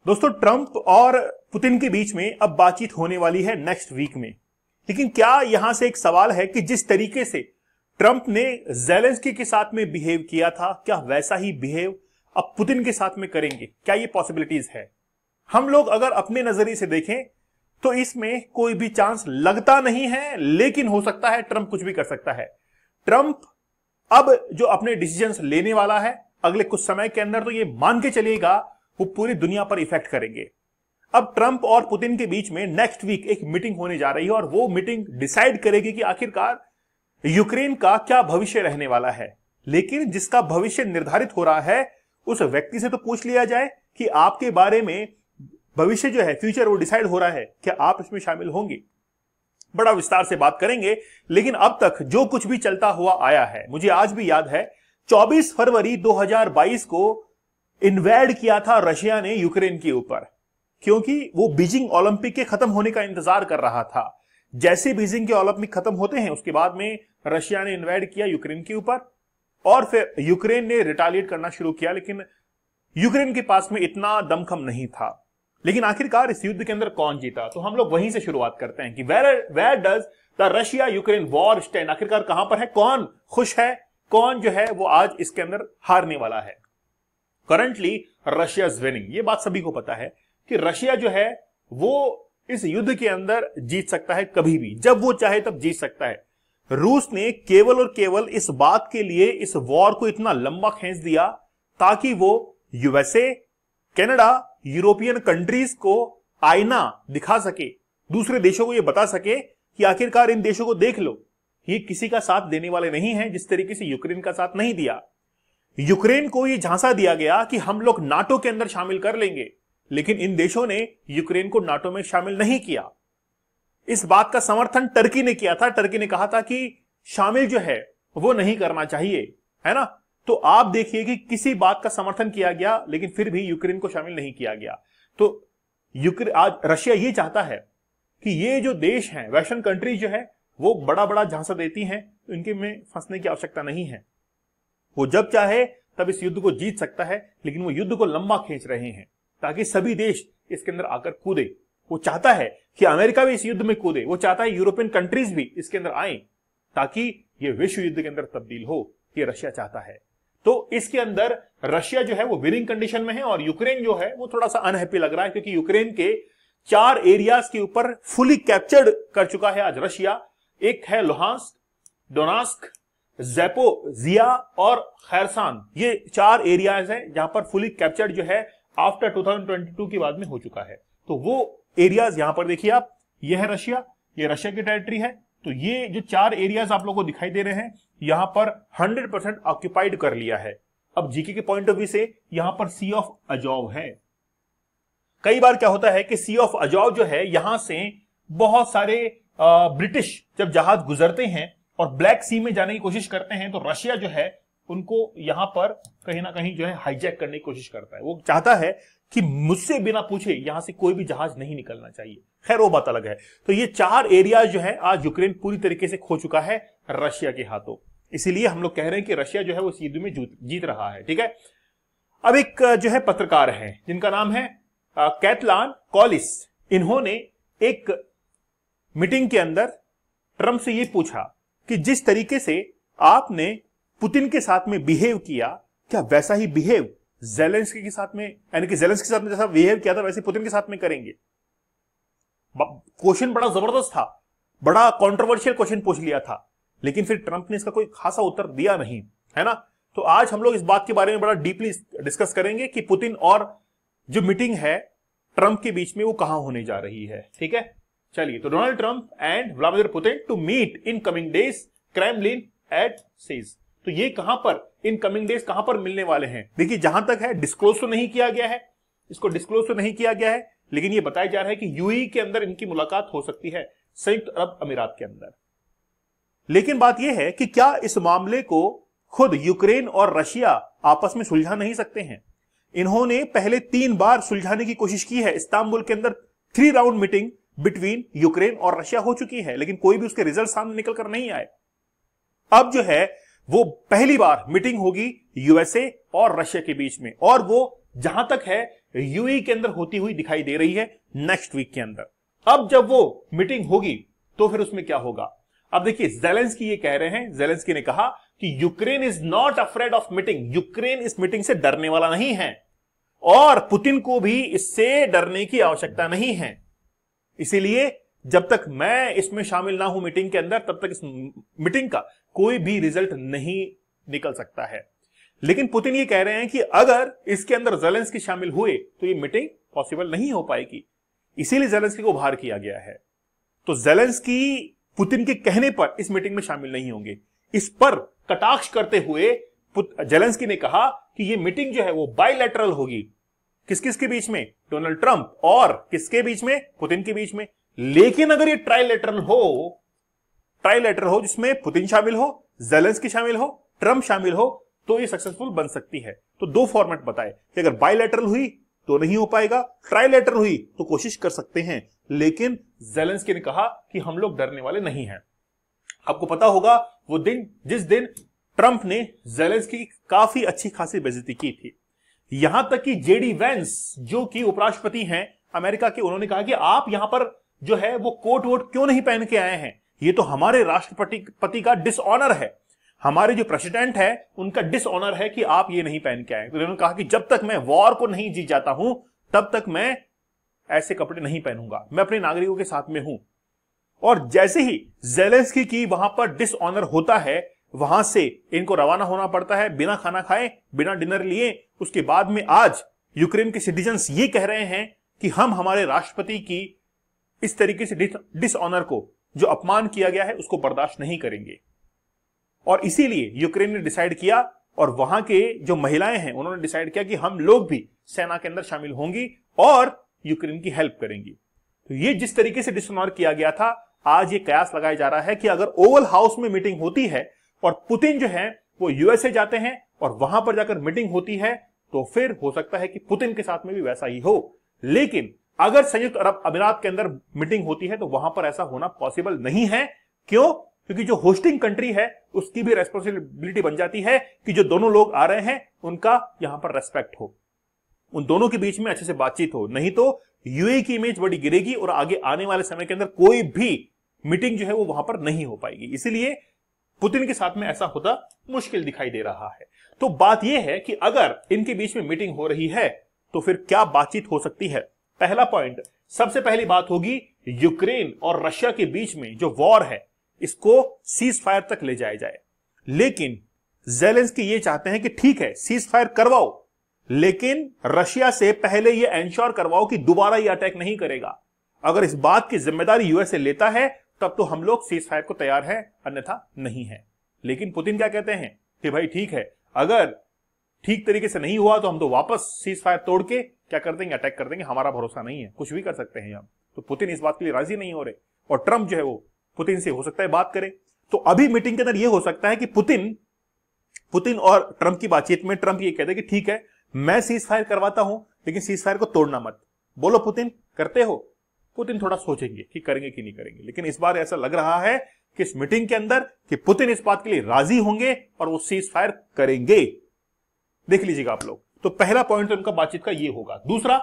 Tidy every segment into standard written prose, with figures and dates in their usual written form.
दोस्तों, ट्रंप और पुतिन के बीच में अब बातचीत होने वाली है नेक्स्ट वीक में। लेकिन क्या यहां से एक सवाल है कि जिस तरीके से ट्रंप ने ज़ेलेंस्की के साथ में बिहेव किया था, क्या वैसा ही बिहेव अब पुतिन के साथ में करेंगे? क्या ये पॉसिबिलिटीज है? हम लोग अगर अपने नजरिए से देखें तो इसमें कोई भी चांस लगता नहीं है, लेकिन हो सकता है ट्रंप कुछ भी कर सकता है। ट्रंप अब जो अपने डिसीजंस लेने वाला है अगले कुछ समय के अंदर, तो ये मान के चलिएगा वो पूरी दुनिया पर इफेक्ट करेंगे। अब ट्रंप और पुतिन के बीच में नेक्स्ट वीक एक मीटिंग होने जा रही है और वो मीटिंग डिसाइड करेगी कि आखिरकार यूक्रेन का क्या भविष्य रहने वाला है। लेकिन जिसका भविष्य निर्धारित हो रहा है उस व्यक्ति से तो पूछ लिया जाए कि आपके बारे में भविष्य जो है, फ्यूचर, वो डिसाइड हो रहा है, क्या आप इसमें शामिल होंगे? बड़ा विस्तार से बात करेंगे। लेकिन अब तक जो कुछ भी चलता हुआ आया है, मुझे आज भी याद है 24 फरवरी 2022 को इन्वेड किया था रशिया ने यूक्रेन के ऊपर, क्योंकि वो बीजिंग ओलंपिक के खत्म होने का इंतजार कर रहा था। जैसे बीजिंग के ओलंपिक खत्म होते हैं उसके बाद में रशिया ने इन्वेड किया यूक्रेन के ऊपर और फिर यूक्रेन ने रिटालिएट करना शुरू किया। लेकिन यूक्रेन के पास में इतना दमखम नहीं था। लेकिन आखिरकार इस युद्ध के अंदर कौन जीता? तो हम लोग वहीं से शुरुआत करते हैं कि where does the Russia Ukraine war stand? आखिरकार कहां पर है? कौन खुश है, कौन जो है वो आज इसके अंदर हारने वाला है? Currently Russia is winning. ये बात सभी को पता है कि रशिया जो है वो इस युद्ध के अंदर जीत सकता है, कभी भी, जब वो चाहे तब जीत सकता है। रूस ने केवल और केवल इस बात के लिए इस वॉर को इतना लंबा खींच दिया ताकि वो यूएसए, कनाडा, यूरोपियन कंट्रीज को आईना दिखा सके, दूसरे देशों को ये बता सके कि आखिरकार इन देशों को देख लो, ये किसी का साथ देने वाले नहीं हैं, जिस तरीके से यूक्रेन का साथ नहीं दिया। यूक्रेन को ये झांसा दिया गया कि हम लोग नाटो के अंदर शामिल कर लेंगे, लेकिन इन देशों ने यूक्रेन को नाटो में शामिल नहीं किया। इस बात का समर्थन टर्की ने किया था। टर्की ने कहा था कि शामिल जो है वो नहीं करना चाहिए, है ना। तो आप देखिए कि किसी बात का समर्थन किया गया लेकिन फिर भी यूक्रेन को शामिल नहीं किया गया। तो आज रशिया ये चाहता है कि ये जो देश हैं, वेस्टर्न कंट्रीज जो है वो बड़ा बड़ा झांसा देती हैं, तो इनके में फंसने की आवश्यकता नहीं है। वो जब चाहे तब इस युद्ध को जीत सकता है, लेकिन वो युद्ध को लंबा खींच रहे हैं ताकि सभी देश इसके अंदर आकर कूदे। वो चाहता है कि अमेरिका भी इस युद्ध में कूदे, वो चाहता है यूरोपियन कंट्रीज भी इसके अंदर आए ताकि ये विश्व युद्ध के अंदर तब्दील हो। ये रशिया चाहता है। तो इसके अंदर रशिया जो है वो विनिंग कंडीशन में है और यूक्रेन जो है वो थोड़ा सा अनहैप्पी लग रहा है, क्योंकि यूक्रेन के 4 एरियाज के ऊपर फुली कैप्चर्ड कर चुका है आज रशिया। एक है लुहांस्क, डोनेट्स्क, ज़ैपोरिज़िया और खैरसान। ये 4 एरियाज हैं जहां पर फुली कैप्चर्ड जो है आफ्टर 2022 के बाद में हो चुका है। तो वो एरियाज यहां पर देखिए आप, ये है रशिया, ये रशिया की टेरिटरी है। तो ये जो 4 एरियाज आप लोगों को दिखाई दे रहे हैं, यहां पर 100% ऑक्यूपाइड कर लिया है। अब जीके के पॉइंट ऑफ व्यू से यहां पर सी ऑफ अजोव है। कई बार क्या होता है कि सी ऑफ अजोव जो है, यहां से बहुत सारे ब्रिटिश जब जहाज गुजरते हैं और ब्लैक सी में जाने की कोशिश करते हैं, तो रशिया जो है उनको यहां पर कहीं ना कहीं जो है हाईजैक करने की कोशिश करता है। वो चाहता है कि मुझसे बिना पूछे यहां से कोई भी जहाज नहीं निकलना चाहिए। खैर वो बात अलग है। तो ये 4 एरियाज जो है आज यूक्रेन पूरी तरीके से खो चुका है रशिया के हाथों। इसीलिए हम लोग कह रहे हैं कि रशिया जो है वो इस युद्ध में जीत रहा है। ठीक है। अब एक जो है पत्रकार है जिनका नाम है कैटलान कॉलिस। इन्होंने एक मीटिंग के अंदर ट्रंप से ये पूछा कि जिस तरीके से आपने पुतिन के साथ में बिहेव किया, क्या वैसा ही बिहेव ज़ेलेंस्की के साथ में, यानी कि ज़ेलेंस्की के साथ में जैसा बिहेव किया था वैसे पुतिन के साथ में करेंगे? क्वेश्चन बड़ा जबरदस्त था, बड़ा कंट्रोवर्शियल क्वेश्चन पूछ लिया था, लेकिन फिर ट्रंप ने इसका कोई खासा उत्तर दिया नहीं, है ना। तो आज हम लोग इस बात के बारे में बड़ा डीपली डिस्कस करेंगे कि पुतिन और जो मीटिंग है ट्रंप के बीच में वो कहां होने जा रही है। ठीक है, चलिए। तो Donald Trump and Vladimir Putin to meet in coming days, Kremlin aide says. तो ये कहां पर, इन कमिंग डेज कहां पर मिलने वाले हैं? देखिए, जहां तक है डिस्क्लोज तो नहीं किया गया है, इसको डिस्क्लोज तो नहीं किया गया है, लेकिन ये बताया जा रहा है कि यूएई के अंदर इनकी मुलाकात हो सकती है, संयुक्त अरब अमीरात के अंदर। लेकिन बात यह है कि क्या इस मामले को खुद यूक्रेन और रशिया आपस में सुलझा नहीं सकते हैं? इन्होंने पहले 3 बार सुलझाने की कोशिश की है। इस्तांबुल के अंदर 3 राउंड मीटिंग बिटवीन यूक्रेन और रशिया हो चुकी है, लेकिन कोई भी उसके रिजल्ट सामने निकल कर नहीं आए। अब जो है वो पहली बार मीटिंग होगी यूएसए और रशिया के बीच में, और वो जहां तक है यूएई के अंदर होती हुई दिखाई दे रही है नेक्स्ट वीक के अंदर। अब जब वो मीटिंग होगी तो फिर उसमें क्या होगा? अब देखिए, जेलेंस्की ये कह रहे हैं, जेलेंस्की ने कहा कि Ukraine is not afraid of meeting, Ukraine इस मीटिंग से डरने वाला नहीं है और पुतिन को भी इससे डरने की आवश्यकता नहीं है। इसीलिए जब तक मैं इसमें शामिल ना हूं मीटिंग के अंदर, तब तक इस मीटिंग का कोई भी रिजल्ट नहीं निकल सकता है। लेकिन पुतिन ये कह रहे हैं कि अगर इसके अंदर जेलेंस्की शामिल हुए तो ये मीटिंग पॉसिबल नहीं हो पाएगी, इसीलिए जेलेंस्की को बाहर किया गया है। तो जेलेंस्की पुतिन के कहने पर इस मीटिंग में शामिल नहीं होंगे। इस पर कटाक्ष करते हुए जेलेंस्की ने कहा कि ये मीटिंग जो है वो बायलैटरल होगी। किस किस के बीच में? डोनाल्ड ट्रंप और किसके बीच में? पुतिन के बीच में। लेकिन अगर ये ट्राइलैटरल हो जिसमें पुतिन शामिल हो, जेलेंस्की शामिल हो, ट्रंप शामिल हो, तो ये सक्सेसफुल बन सकती है। तो दो फॉर्मेट बताए कि अगर बायलैटरल हुई तो नहीं हो पाएगा, ट्राइलैटरल हुई तो कोशिश कर सकते हैं। लेकिन जेलेंस्की ने कहा कि हम लोग डरने वाले नहीं हैं। आपको पता होगा वो दिन जिस दिन ट्रंप ने जेलेंस्की की काफी अच्छी खासी बेइज्जती की थी। यहां तक कि जेडी वेंस जो कि उपराष्ट्रपति हैं अमेरिका के, उन्होंने कहा कि आप यहां पर जो है वो कोट वोट क्यों नहीं पहन के आए हैं, ये तो हमारे राष्ट्रपति का डिसऑनर है, हमारे जो प्रेसिडेंट है उनका डिसऑनर है कि आप ये नहीं पहन के आए। तो उन्होंने कहा कि जब तक मैं वॉर को नहीं जीत जाता हूं तब तक मैं ऐसे कपड़े नहीं पहनूंगा, मैं अपने नागरिकों के साथ में हूं। और जैसे ही जेलेंस्की की वहां पर डिसऑनर होता है, वहां से इनको रवाना होना पड़ता है बिना खाना खाए, बिना डिनर लिए। उसके बाद में आज यूक्रेन के सिटीजन्स ये कह रहे हैं कि हम हमारे राष्ट्रपति की इस तरीके से डिसऑनर को, जो अपमान किया गया है, उसको बर्दाश्त नहीं करेंगे। और इसीलिए यूक्रेन ने डिसाइड किया और वहां के जो महिलाएं हैं उन्होंने डिसाइड किया कि हम लोग भी सेना के अंदर शामिल होंगी और यूक्रेन की हेल्प करेंगी। तो ये जिस तरीके से डिसऑनर किया गया था, आज ये कयास लगाया जा रहा है कि अगर ओवल हाउस में मीटिंग होती है और पुतिन जो है वो यूएसए जाते हैं और वहां पर जाकर मीटिंग होती है, तो फिर हो सकता है कि पुतिन के साथ में भी वैसा ही हो। लेकिन अगर संयुक्त अरब अमीरात के अंदर मीटिंग होती है तो वहां पर ऐसा होना पॉसिबल नहीं है। क्यों? क्योंकि जो होस्टिंग कंट्री है उसकी भी रेस्पॉन्सिबिलिटी बन जाती है कि जो दोनों लोग आ रहे हैं उनका यहां पर रेस्पेक्ट हो, उन दोनों के बीच में अच्छे से बातचीत हो, नहीं तो यूएई की इमेज बड़ी गिरेगी और आगे आने वाले समय के अंदर कोई भी मीटिंग जो है वो वहां पर नहीं हो पाएगी। इसीलिए पुतिन के साथ में ऐसा होता मुश्किल दिखाई दे रहा है। तो बात यह है कि अगर इनके बीच में मीटिंग हो रही है तो फिर क्या बातचीत हो सकती है? पहला पॉइंट, सबसे पहली बात होगी यूक्रेन और रशिया के बीच में जो वॉर है इसको सीज फायर तक ले जाया जाए। लेकिन जेलेंस्की ये चाहते हैं कि ठीक है सीज फायर करवाओ, लेकिन रशिया से पहले ये एंश्योर करवाओ कि दोबारा ये अटैक नहीं करेगा। अगर इस बात की जिम्मेदारी यूएसए लेता है तब तो हम लोग सीज फायर को तैयार हैं, अन्यथा नहीं है। लेकिन पुतिन क्या कहते हैं कि भाई ठीक है, अगर ठीक तरीके से नहीं हुआ तो हम तो वापस सीज फायर तोड़ के क्या कर देंगे, अटैक कर देंगे, हमारा भरोसा नहीं है, कुछ भी कर सकते हैं हम। तो पुतिन इस बात के लिए राजी नहीं हो रहे और ट्रंप जो है वो पुतिन से हो सकता है बात करे। तो अभी मीटिंग के अंदर यह हो सकता है कि पुतिन और ट्रंप की बातचीत में ट्रंप ये कहते हैं कि ठीक है मैं सीज फायर करवाता हूं, लेकिन सीज फायर को तोड़ना मत। बोलो पुतिन, करते हो? पुतिन थोड़ा सोचेंगे कि करेंगे कि नहीं करेंगे। लेकिन इस बार ऐसा लग रहा है कि इस मीटिंग के अंदर कि पुतिन इस बात के लिए राजी होंगे और वो सीज फायर करेंगे। देख लीजिएगा आप लोग। तो पहला पॉइंट उनका बातचीत का ये होगा। दूसरा,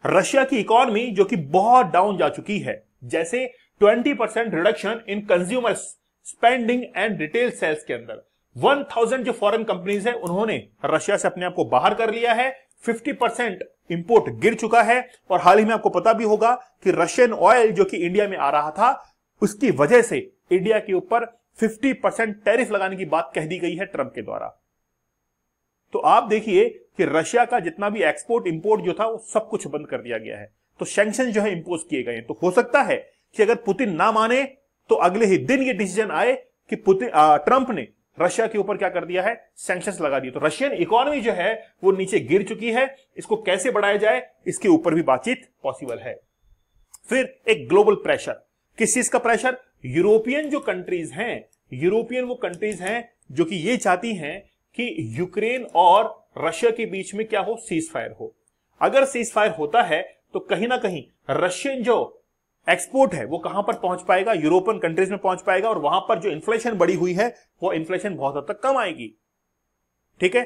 रशिया की इकोनॉमी जो कि बहुत डाउन जा चुकी है, जैसे 20% reduction in consumer spending and retail sales के अंदर 1000 जो फॉरेन कंपनीज है उन्होंने रशिया से अपने आप को बाहर कर लिया है। 50% इंपोर्ट गिर चुका है और हाल ही में आपको पता भी होगा कि रशियन ऑयल जो कि इंडिया में आ रहा था उसकी वजह से इंडिया के ऊपर 50% टैरिफ लगाने की बात कह दी गई है ट्रंप के द्वारा। तो आप देखिए कि रशिया का जितना भी एक्सपोर्ट इंपोर्ट जो था वो सब कुछ बंद कर दिया गया है। तो सैंक्शन जो है इंपोज किए गए हैं। तो हो सकता है कि अगर पुतिन ना माने तो अगले ही दिन ये डिसीजन आए कि ट्रंप ने रशिया के ऊपर क्या कर दिया है, सैंक्शंस लगा दिए। तो रशियन इकोनॉमी जो है वो नीचे गिर चुकी है, इसको कैसे बढ़ाया जाए इसके ऊपर भी बातचीत पॉसिबल है। फिर एक ग्लोबल प्रेशर, किस चीज का प्रेशर? यूरोपियन जो कंट्रीज हैं, यूरोपियन वो कंट्रीज हैं जो कि ये चाहती हैं कि यूक्रेन और रशिया के बीच में क्या हो, सीज फायर हो। अगर सीज फायर होता है तो कहीं ना कहीं रशियन जो एक्सपोर्ट है वो कहां पर पहुंच पाएगा, यूरोपियन कंट्रीज में पहुंच पाएगा और वहां पर जो इन्फ्लेशन बढ़ी हुई है वो इन्फ्लेशन बहुत हद तक कम आएगी। ठीक है,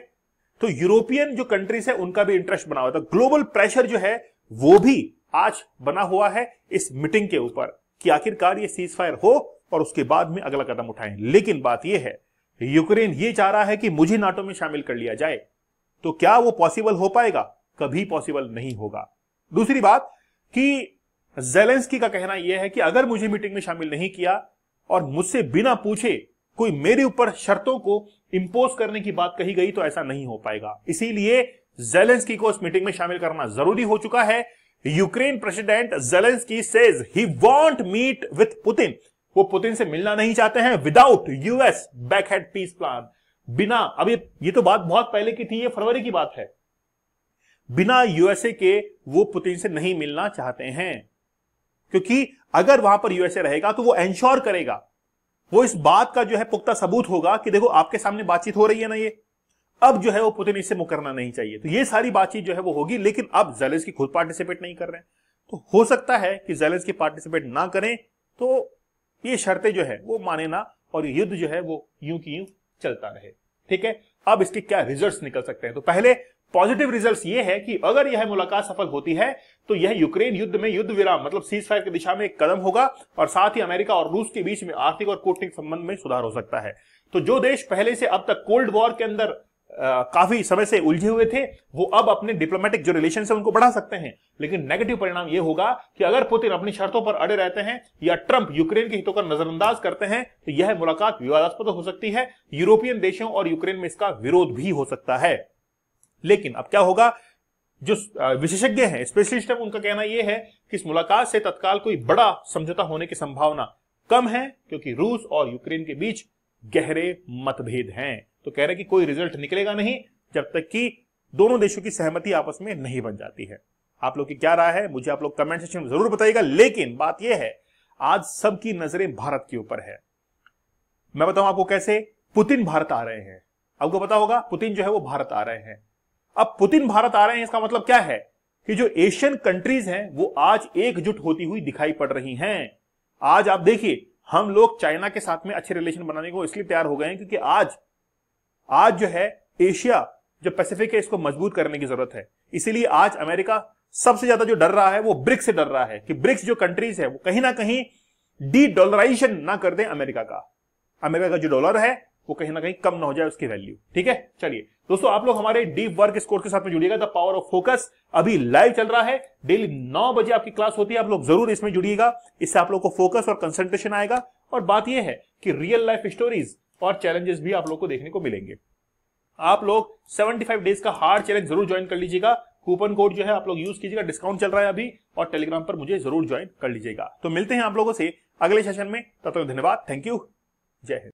तो यूरोपियन जो कंट्रीज है उनका भी इंटरेस्ट बना हुआ था। ग्लोबल प्रेशर जो है वो भी आज बना हुआ है इस मीटिंग के ऊपर कि आखिरकार ये सीज फायर हो और उसके बाद में अगला कदम उठाएं। लेकिन बात यह है, यूक्रेन ये चाह रहा है कि मुझे नाटो में शामिल कर लिया जाए, तो क्या वो पॉसिबल हो पाएगा? कभी पॉसिबल नहीं होगा। दूसरी बात कि ज़ेलेंस्की का कहना यह है कि अगर मुझे मीटिंग में शामिल नहीं किया और मुझसे बिना पूछे कोई मेरे ऊपर शर्तों को इंपोज करने की बात कही गई तो ऐसा नहीं हो पाएगा। इसीलिए ज़ेलेंस्की को इस मीटिंग में शामिल करना जरूरी हो चुका है। Ukraine president Zelensky says he want meet with Putin. वो पुतिन से मिलना नहीं चाहते हैं without US backed peace plan. बिना, अब ये तो बात बहुत पहले की थी, ये फरवरी की बात है। बिना यूएसए के वो पुतिन से नहीं मिलना चाहते हैं, क्योंकि अगर वहां पर यूएसए रहेगा तो वो एंश्योर करेगा, वो इस बात का जो है पुख्ता सबूत होगा कि देखो आपके सामने बातचीत हो रही है ना, ये अब जो है वो पुतिन इससे मुकरना नहीं चाहिए। तो ये सारी बातचीत जो है वो होगी। लेकिन अब ज़ेलेंस्की खुद पार्टिसिपेट नहीं कर रहे हैं, तो हो सकता है कि ज़ेलेंस्की पार्टिसिपेट ना करें तो ये शर्तें जो है वो माने ना और युद्ध जो है वो यूं की यूं चलता रहे। ठीक है, अब इसके क्या रिजल्ट्स निकल सकते हैं? तो पहले पॉजिटिव रिजल्ट्स ये है कि अगर यह मुलाकात सफल होती है तो यह यूक्रेन युद्ध में युद्ध विराम मतलब सीज फायर की दिशा में एक कदम होगा और साथ ही अमेरिका और रूस के बीच में आर्थिक और कूटनीतिक संबंध में सुधार हो सकता है। तो जो देश पहले से अब तक कोल्ड वॉर के अंदर काफी समय से उलझे हुए थे, वो अब अपने डिप्लोमेटिक जो रिलेशन है उनको बढ़ा सकते हैं। लेकिन नेगेटिव परिणाम यह होगा कि अगर पुतिन अपनी शर्तों पर अड़े रहते हैं या ट्रंप यूक्रेन के हितों का नजरअंदाज करते हैं तो यह मुलाकात विवादास्पद हो सकती है। यूरोपियन देशों और यूक्रेन में इसका विरोध भी हो सकता है। लेकिन अब क्या होगा, जो विशेषज्ञ हैं, स्पेशलिस्ट हैं, उनका कहना यह है कि इस मुलाकात से तत्काल कोई बड़ा समझौता होने की संभावना कम है, क्योंकि रूस और यूक्रेन के बीच गहरे मतभेद हैं। तो कह रहे कि कोई रिजल्ट निकलेगा नहीं जब तक कि दोनों देशों की सहमति आपस में नहीं बन जाती है। आप लोग की क्या राय है मुझे आप लोग कमेंट सेक्शन में जरूर बताइएगा। लेकिन बात यह है, आज सबकी नजरें भारत के ऊपर है। मैं बताऊं आपको कैसे। पुतिन भारत आ रहे हैं, आपको पता होगा पुतिन जो है वो भारत आ रहे हैं। अब पुतिन भारत आ रहे हैं, इसका मतलब क्या है कि जो एशियन कंट्रीज हैं वो आज एकजुट होती हुई दिखाई पड़ रही हैं। आज आप देखिए, हम लोग चाइना के साथ में अच्छे रिलेशन बनाने को इसलिए तैयार हो गए हैं क्योंकि आज जो है एशिया जो पैसिफिक है इसको मजबूत करने की जरूरत है। इसीलिए आज अमेरिका सबसे ज्यादा जो डर रहा है वो ब्रिक्स से डर रहा है कि ब्रिक्स जो कंट्रीज है वो कहीं ना कहीं डी डॉलराइजेशन ना कर दें अमेरिका का जो डॉलर है वो कहीं ना कहीं कम ना हो जाए उसकी वैल्यू। ठीक है, चलिए दोस्तों, आप लोग हमारे डीप वर्क कोर्स के साथ में जुड़िएगा। द पावर ऑफ फोकस अभी लाइव चल रहा है, डेली 9 बजे आपकी क्लास होती है। आप लोग जरूर इसमें जुड़िएगा, इससे आप लोग को फोकस और कंसंट्रेशन आएगा। और बात यह है कि रियल लाइफ स्टोरीज और चैलेंजेस भी आप लोग को देखने को मिलेंगे। आप लोग 75 डेज का हार्ड चैलेंज जरूर ज्वाइन कर लीजिएगा। कूपन कोड जो है आप लोग यूज कीजिएगा, डिस्काउंट चल रहा है अभी। और टेलीग्राम पर मुझे जरूर ज्वाइन कर लीजिएगा। तो मिलते हैं आप लोगों से अगले सेशन में, तब तक धन्यवाद, थैंक यू, जय हिंद।